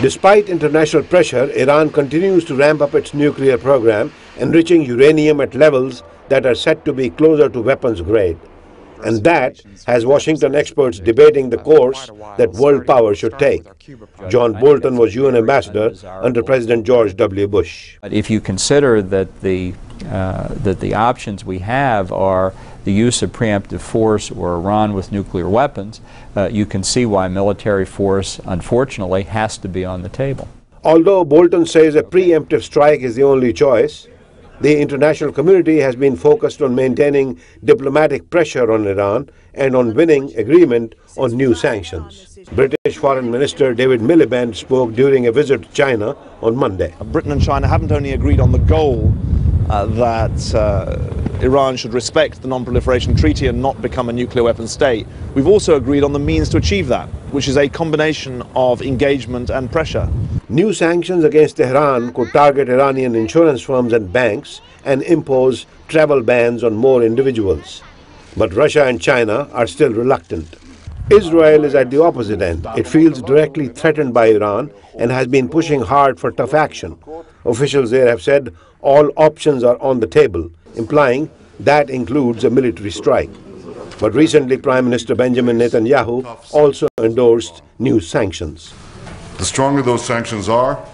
Despite international pressure, Iran continues to ramp up its nuclear program, enriching uranium at levels that are said to be closer to weapons grade. And that has Washington experts debating the course that world power should take. John Bolton was UN ambassador under President George W. Bush. If you consider that the options we have are the use of preemptive force or Iran with nuclear weapons, you can see why military force, unfortunately, has to be on the table. Although Bolton says a preemptive strike is the only choice, the international community has been focused on maintaining diplomatic pressure on Iran and on winning agreement on new sanctions. British Foreign Minister David Miliband spoke during a visit to China on Monday. Britain and China haven't only agreed on the goal that Iran should respect the Non-Proliferation Treaty and not become a nuclear weapons state. We've also agreed on the means to achieve that, which is a combination of engagement and pressure. New sanctions against Tehran could target Iranian insurance firms and banks and impose travel bans on more individuals. But Russia and China are still reluctant. Israel is at the opposite end. It feels directly threatened by Iran and has been pushing hard for tough action. Officials there have said all options are on the table, implying that includes a military strike. But recently, Prime Minister Benjamin Netanyahu also endorsed new sanctions. The stronger those sanctions are,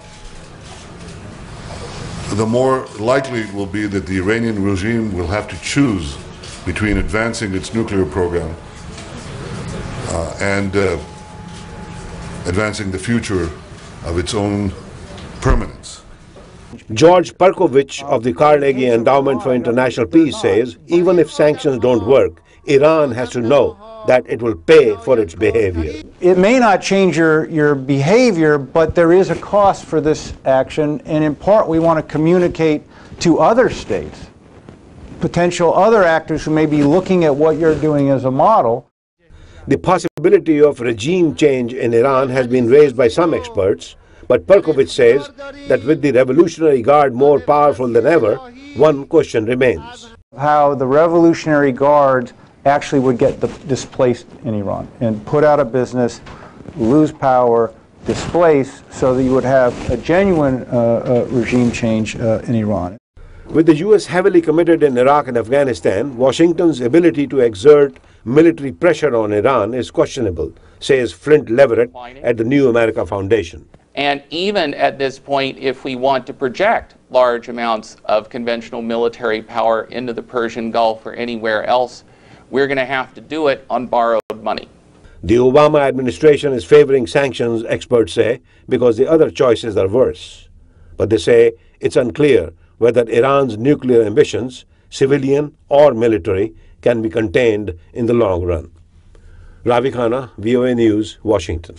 the more likely it will be that the Iranian regime will have to choose between advancing its nuclear program and advancing the future of its own permanence. George Perkovich of the Carnegie Endowment for International Peace says even if sanctions don't work, Iran has to know that it will pay for its behavior. It may not change your behavior, but there is a cost for this action, and in part we want to communicate to other states, potential other actors who may be looking at what you're doing as a model. The possibility of regime change in Iran has been raised by some experts, but Perkovich says that with the Revolutionary Guard more powerful than ever, one question remains. How the Revolutionary Guard actually would get displaced in Iran and put out of business, lose power, displace, so that you would have a genuine regime change in Iran. With the U.S. heavily committed in Iraq and Afghanistan, Washington's ability to exert military pressure on Iran is questionable, says Flint Leverett at the New America Foundation. And even at this point, if we want to project large amounts of conventional military power into the Persian Gulf or anywhere else, we're going to have to do it on borrowed money. The Obama administration is favoring sanctions, experts say, because the other choices are worse. But they say it's unclear whether Iran's nuclear ambitions, civilian or military, can be contained in the long run. Ravi Khanna, VOA News, Washington.